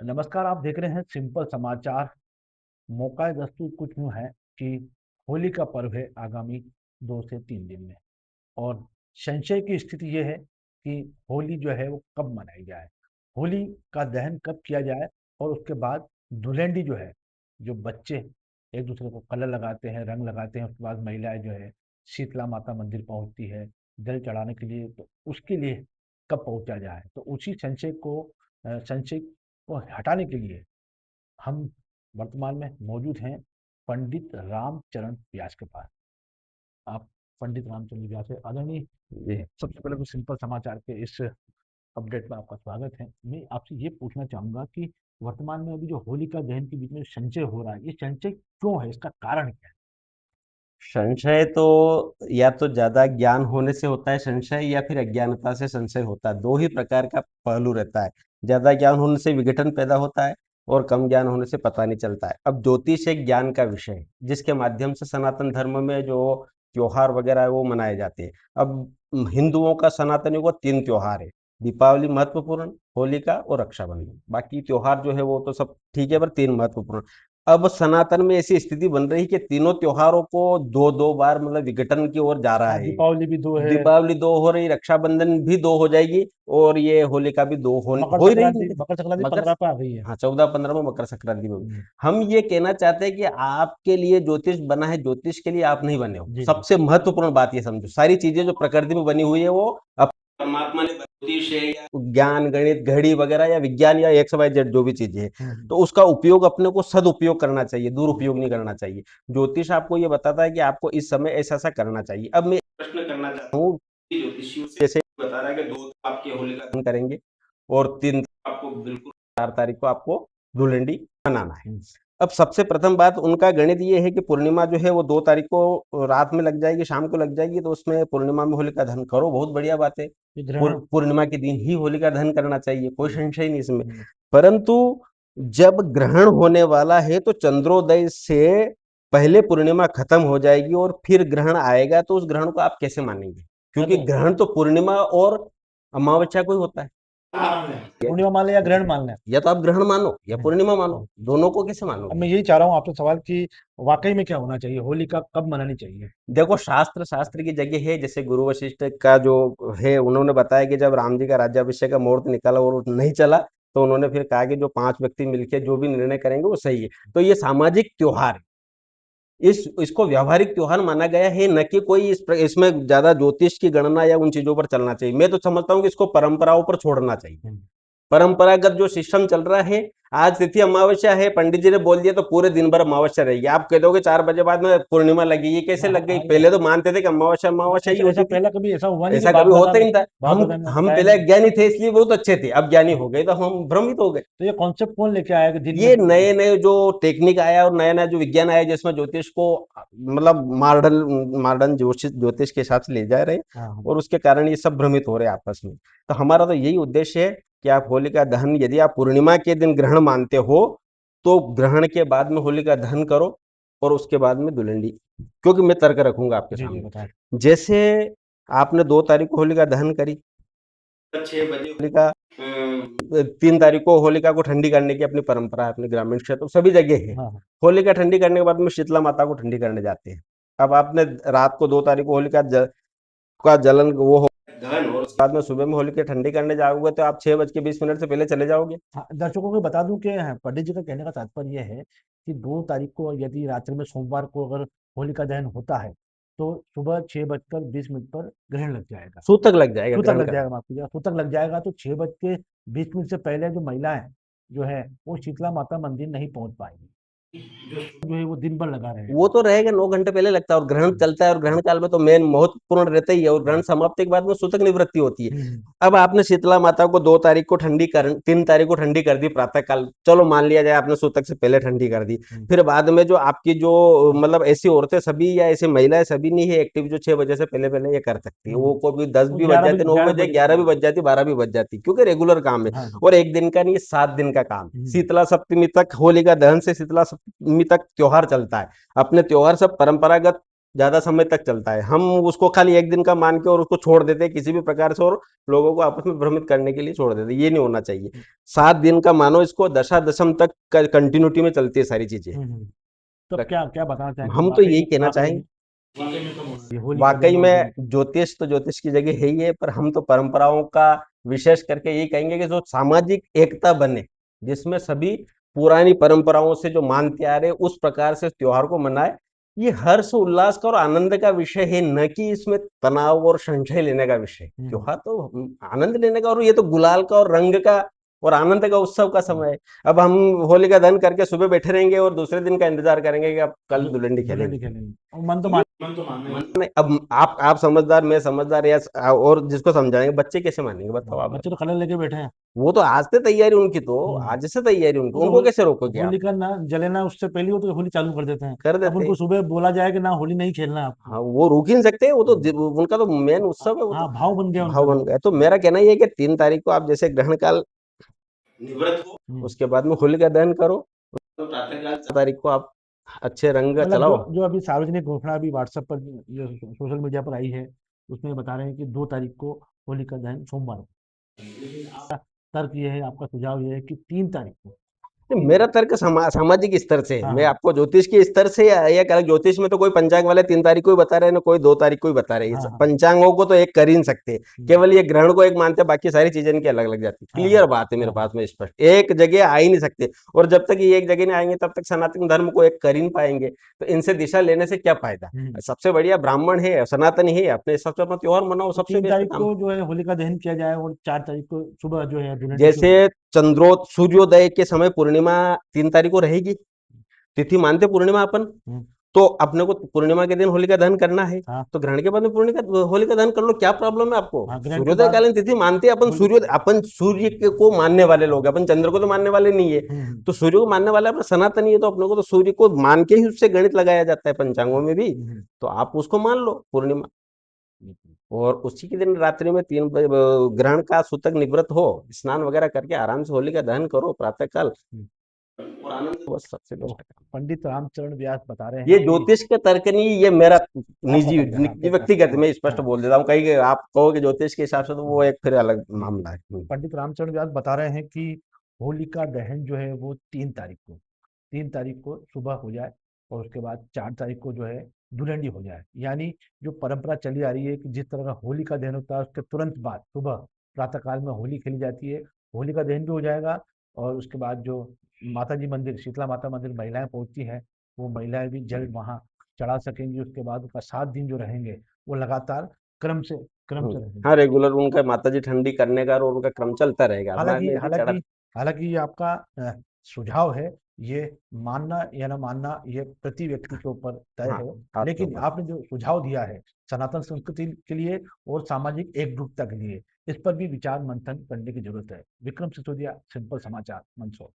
नमस्कार, आप देख रहे हैं सिंपल समाचार। मौका दस्तूर कुछ यूँ है कि होली का पर्व है आगामी 2 से 3 दिन में, और संशय की स्थिति ये है कि होली जो है वो कब मनाई जाए, होली का दहन कब किया जाए, और उसके बाद धुलेंडी जो है, जो बच्चे एक दूसरे को कलर लगाते हैं, रंग लगाते हैं, उसके बाद महिलाएं जो है शीतला माता मंदिर पहुंचती है जल चढ़ाने के लिए, तो उसके लिए कब पहुंचा जाए। तो उसी संशय को हटाने के लिए हम वर्तमान में मौजूद हैं पंडित रामचरण व्यास के पास। आप पंडित रामचरण व्यास है आदरणीय। जी। सबसे पहले तो सिंपल समाचार के इस अपडेट में आपका स्वागत है। मैं आपसे ये पूछना चाहूंगा कि वर्तमान में अभी जो होलिका दहन के बीच में संचय हो रहा है, ये संचय क्यों है, इसका कारण क्या है? संशय तो या तो ज्यादा ज्ञान होने से होता है संशय, या फिर अज्ञानता से संशय होता है। दो ही प्रकार का पहलू रहता है। ज्यादा ज्ञान होने से विघटन पैदा होता है, और कम ज्ञान होने से पता नहीं चलता है। अब ज्योतिष एक ज्ञान का विषय है, जिसके माध्यम से सनातन धर्म में जो त्योहार वगैरह है वो मनाए जाते हैं। अब हिंदुओं का सनातनियों का 3 त्योहार है। दीपावली महत्वपूर्ण, होलिका और रक्षाबंधन। बाकी त्योहार जो है वो तो सब ठीक है, पर 3 महत्वपूर्ण। अब सनातन में ऐसी स्थिति बन रही कि तीनों त्योहारों को दो दो बार मतलब विघटन की ओर जा रहा हाँ, है। दीपावली भी 2 है। दीपावली दो हो रही, रक्षाबंधन भी दो हो जाएगी, और ये होलिका भी दो हो ही रही है। मकर संक्रांति मकर, 15 पे आ गई है। हाँ, 14-15 में मकर संक्रांति में भी। हम्म, हम ये कहना चाहते हैं कि आपके लिए ज्योतिष बना है, ज्योतिष के लिए आप नहीं बने हो। जी जी। सबसे महत्वपूर्ण बात ये समझो, सारी चीजें जो प्रकृति में बनी हुई है वो परमात्मा ने, ज्योतिष है या ज्ञान, गणित, घड़ी वगैरह, या विज्ञान, या एक्स वाई जेड जो भी चीजें है, तो उसका उपयोग अपने को सदुपयोग करना चाहिए, दुरुपयोग नहीं करना चाहिए। ज्योतिष आपको ये बताता है कि आपको इस समय ऐसा ऐसा करना चाहिए। अब मैं प्रश्न करना चाहता हूँ कि ज्योतिषियों से, जैसे बता रहा है कि 2 आपके होलिका दहन करेंगे, और 3 आपको बिल्कुल 4 तारीख को आपको धुलेंडी मनाना है। हम्म, अब सबसे प्रथम बात, उनका गणित ये है कि पूर्णिमा जो है वो 2 तारीख को रात में लग जाएगी, शाम को लग जाएगी, तो उसमें पूर्णिमा में होलिका दहन करो, बहुत बढ़िया बात है। ये ग्रहण। पूर्णिमा के दिन ही होलिका दहन करना चाहिए, कोई हम्म, संशय नहीं इसमें। हम्म, परंतु जब ग्रहण होने वाला है तो चंद्रोदय से पहले पूर्णिमा खत्म हो जाएगी, और फिर ग्रहण आएगा, तो उस ग्रहण को आप कैसे मानेंगे? क्योंकि चलो, ग्रहण तो पूर्णिमा और अमावस्या को ही होता है। पूर्णिमा मान लें या ग्रहण मान लें। या तो आप ग्रहण मानो या हम्म, पूर्णिमा मानो, दोनों को कैसे अब मैं मानोगे? यही चाह रहा हूँ आपसे सवाल कि वाकई में क्या होना चाहिए, होली का कब मनानी चाहिए? देखो, शास्त्र शास्त्र की जगह है। जैसे गुरु वशिष्ठ का जो है, उन्होंने बताया कि जब राम जी का राज्याभिषेक का मुहूर्त निकाला और वो नहीं चला, तो उन्होंने फिर कहा कि जो 5 व्यक्ति मिलकर जो भी निर्णय करेंगे वो सही है। तो ये सामाजिक त्योहार है, इसको व्यावहारिक त्योहार माना गया है, न कि कोई इसमें ज्यादा ज्योतिष की गणना या उन चीजों पर चलना चाहिए। मैं तो समझता हूँ कि इसको परंपराओं पर छोड़ना चाहिए। हम्म, परंपरागत जो सिस्टम चल रहा है, आज तिथि अमावस्या है, पंडित जी ने बोल दिया तो पूरे दिन भर अमावस्या रहेगी। आप कह दोगे 4 बजे बाद में पूर्णिमा लगेगी, कैसे हाँ लग गई? हाँ, पहले तो मानते थे कि अमावस्या अमावस्या ही ऐसा ऐसा होती थी। पहला कभी ऐसा हुआ नहीं कि ऐसा कभी होता ही नहीं था। बाप हम दादा ने हम बताया पहले नहीं। अज्ञानी थे, इसलिए बहुत अच्छे थे। अब ज्ञानी हो गए तो हम भ्रमित हो गए। तो ये कॉन्सेप्ट कौन लेके आया कि दिन में ये नए नए जो टेक्निक आया और नया नया जो विज्ञान आया, जिसमें ज्योतिष को मतलब मॉडर्न मॉडर्न ज्योतिष ज्योतिष के हिसाब से ले जा रहे हैं, हाँ हाँ। और उसके कारण ये सब भ्रमित हो रहे हैं आपस में। तो हमारा तो यही उद्देश्य है कि आप होलिका दहन, यदि आप पूर्णिमा के दिन ग्रहण मानते हो, तो ग्रहण के बाद में होलिका दहन करो, और उसके बाद में धुलंडी। क्योंकि मैं तर्क रखूंगा आपके जी जी, सामने। बताएं। जैसे आपने 2 तारीख को होलिका दहन करी, 6 बजे होलिका, 3 तारीख को होलिका को ठंडी करने की अपनी परंपरा है, अपने ग्रामीण क्षेत्र सभी जगह है। हाँ हाँ। होलिका ठंडी करने के बाद में शीतला माता को ठंडी करने जाते हैं। अब आपने रात को 2 तारीख को होलिका का जलन वो हो दहन, और उसके बाद में सुबह में होलिका ठंडी करने जाओगे, तो आप 6:20 से पहले चले जाओगे। हाँ, दर्शकों को बता दूं कि हाँ, पंडित जी का कहने का तात्पर्य ये है कि 2 तारीख को यदि रात्रि में सोमवार को अगर होलिका दहन होता है, तो सुबह 6:20 पर ग्रहण लग जाएगा। सूतक लग जाएगा सूतक ग्रहण लग करने जाएगा, माफ कीजिएगा, सूतक लग जाएगा, तो 6:20 से पहले जो महिलाएं जो है वो शीतला माता मंदिर नहीं पहुंच पाएंगी, जो है वो दिन भर लगा वो रहेगा। तो रहेगा, 9 घंटे पहले लगता है, और ग्रहण हम्म, चलता है, और ग्रहण काल में तो मेन महत्वपूर्ण रहता ही है, और ग्रहण हम्म, समाप्ति के बाद में सूतक निवृत्ति होती है। हम्म, अब आपने शीतला माता को 2 तारीख को ठंडी कर 3 तारीख को ठंडी कर दी प्रातः काल, चलो मान लिया जाए आपने सूतक से पहले ठंडी कर दी। हम्म, फिर बाद में जो आपकी जो मतलब ऐसी औरतें सभी या ऐसी महिलाएं सभी नहीं है एक्टिव, जो 6 बजे से पहले पहले ये कर सकती है, वो कभी 10 वो भी बज 11 बजे जाते, 9 बजे, 11 बजे 11 भी हाँ। बज जाती, 12 भी बज जाती, क्योंकि रेगुलर काम है। हाँ हाँ। और एक दिन का नहीं, 7 दिन का काम। हम्म, शीतला सप्तमी तक, होलिका दहन से शीतला सप्तमी तक त्योहार चलता है। अपने त्योहार सब परंपरागत ज़्यादा समय तक चलता है। हम उसको खाली 1 दिन का मान के और उसको छोड़ देते हैं किसी भी प्रकार से और लोगों को आपस में भ्रमित करने के लिए छोड़ देते हैं। ये नहीं होना चाहिए। 7 दिन का मानो इसको दशा-दशम तक क कंटिन्यूटी में चलती है सारी चीज़ें। तो रक क्या बताना चाहेंगे हम तो वाक़ई यही में कहना वाक़ई चाहेंगे में ये होली का वाक़ई दहन और में होली ज्योतिष तो ज्योतिष की जगह है ही है, पर हम तो परंपराओं का विशेष करके यही कहेंगे कि जो सामाजिक एकता बने, जिसमें सभी पुरानी परंपराओं से जो मानते आ रहे हैं, उस प्रकार से त्योहार को मनाए। ये हर्ष उल्लास का और आनंद का विषय है, न कि इसमें तनाव और संशय लेने का विषय। हुँ, त्योहार तो आनंद लेने का और ये तो गुलाल का और रंग का और आनंद का उत्सव का हुँ। समय है। अब हम होलिका दहन करके सुबह बैठे रहेंगे और दूसरे दिन का इंतजार करेंगे कि अब कल दु धुलंडी धुलेंडी खेलेंगे। खेलेंगे और मन तो ये नहीं, अब आप समझदार, मैं समझदार या और जिसको समझाएंगे, बच्चे कैसे मानेंगे बताओ आप बच्चे तो बताओ। कलर लेके बैठे हैं। वो तो आज से तैयारी उनकी, तो हुँ। आज से तैयारी उनकी, वो तो उनको कैसे रोकोगे आप। होलिका ना जले ना उससे पहले वो तो होली चालू कर देते हैं। कर अब देते उनको हैं। सुबह बोला जाए कि ना होली नहीं खेलना है आपको। हाँ, वो रोक ही नहीं सकते, वो तो हुँ। उनका तो मेन उत्सव है वो हाँ, तो। भाव बन गया भाव उनका बन तो। गया। तो मेरा कहना ये है कि 3 तारीख को आप जैसे ग्रहण काल निवृत्त हो, हुँ। उसके बाद में होलिका दहन करो, तो प्रातः काल 4 तारीख को आप अच्छे रंग मतलब जो चलाओ। जो अभी सार्वजनिक घोषणा अभी व्हाट्सएप पर जो सोशल मीडिया पर आई है, उसमें बता रहे हैं कि 2 तारीख को होलिका दहन सोमवार को। तर्क ये है, आपका सुझाव ये है कि 3 तारीख को नहीं, 3 मेरा तारीख तर्क सामाजिक स्तर से है। हाँ, मैं हाँ। आपको ज्योतिष के स्तर से या कह ज्योतिष में तो कोई पंचांग वाले 3 तारीख को ही बता रहे हैं ना, कोई 2 तारीख को ही बता रहे हैं। हाँ, हाँ। पंचांगों को तो एक कर ही नहीं सकते। हुँ। केवल ये ग्रहण को एक मानते हैं, बाकी सारी चीजें इनकी अलग अलग जाती है। हाँ, हाँ। क्लियर बात है मेरे हाँ, पास हाँ। में स्पष्ट, एक जगह आ ही नहीं सकते। और जब तक ये एक जगह नहीं आएंगे तब तक सनातन धर्म को एक कर ही नहीं पाएंगे। तो इनसे दिशा लेने से क्या फायदा। हुँ। सबसे बढ़िया ब्राह्मण है, सनातनी है, अपने हिसाब से अपना त्योहार मनाओ, तो सबसे 3 बेस्ट तारीख काम। को जो है होलिका दहन किया जाए और 4 तारीख को सुबह जो है धुलेंडी जैसे शुरू। सूर्योदय के समय पूर्णिमा 3 तारीख को रहेगी, तिथि मानते पूर्णिमा अपन, हुँ। तो अपने को पूर्णिमा के दिन होलिका दहन करना है। हाँ, तो ग्रहण के बाद में पूर्णिमा होलिका दहन कर लो, क्या प्रॉब्लम है आपको। हाँ, ग्रहण के सूर्योदय बाद कालीन तिथि मानते हैं अपन, होली सूर्योदय अपन सूर्य को मानने वाले लोग हैं, अपन चंद्र को तो मानने वाले नहीं है। हुँ, हुँ। तो सूर्य को मानने वाले अपना सनातनी है, तो अपने को तो सूर्य को मान के ही उससे गणित लगाया जाता है पंचांगों हुँ, में भी। हुँ, हुँ। तो आप उसको मान लो पूर्णिमा, हुँ, और उसी के दिन रात्रि में 3 बजे ग्रहण का सूतक निवृत्त हो, स्नान वगैरह करके आराम से होलिका दहन करो प्रातः काल, हुँ। और आनंद, बस सबसे तो बेस्ट। पंडित रामचरण व्यास बता रहे ये हैं कि ज्योतिष का तर्क नहीं, ये मेरा आपका निजी तर्क है, हाँ, निजी आपका व्यक्तिगत, हाँ, मैं स्पष्ट हाँ। बोल देता हूँ। कहीं आप कहोगे ज्योतिष के हिसाब से, तो वो हुँ, एक फिर अलग हुँ। मामला है। पंडित रामचरण व्यास बता रहे हैं कि होलिका दहन जो है वो 3 तारीख को सुबह हो जाए और उसके बाद 4 तारीख को जो है धुलंडी हो जाए। यानी जो परंपरा चली आ रही है कि जिस तरह का होलिका दहन होता है उसके तुरंत बाद सुबह प्रातः काल में होली खेली जाती है, होलिका दहन भी हो जाएगा और उसके बाद जो माता जी मंदिर, शीतला माता मंदिर महिलाएँ पहुँचती हैं, वो महिलाएँ भी जल वहाँ चढ़ा सकेंगी। उसके बाद उसका 7 दिन जो रहेंगे, वो लगातार क्रम से रहेंगे। हाँ, रेगुलर उनका माता जी ठंडी करने का और उनका क्रम चलता रहेगा, हालाँकि मैं भी चढ़ा। हालाँकि हालाँकि ये आपका सुझाव है, ये मानना या ना मानना ये प्रति व्यक्ति के ऊपर तय हाँ, है। आपके लेकिन ऊपर। आपने जो सुझाव दिया है सनातन संस्कृति के लिए और सामाजिक एकजुटता के लिए, इस पर भी विचार मंथन करने की ज़रूरत है। विक्रम सिसोदिया, सिंपल समाचार, मंदसौर।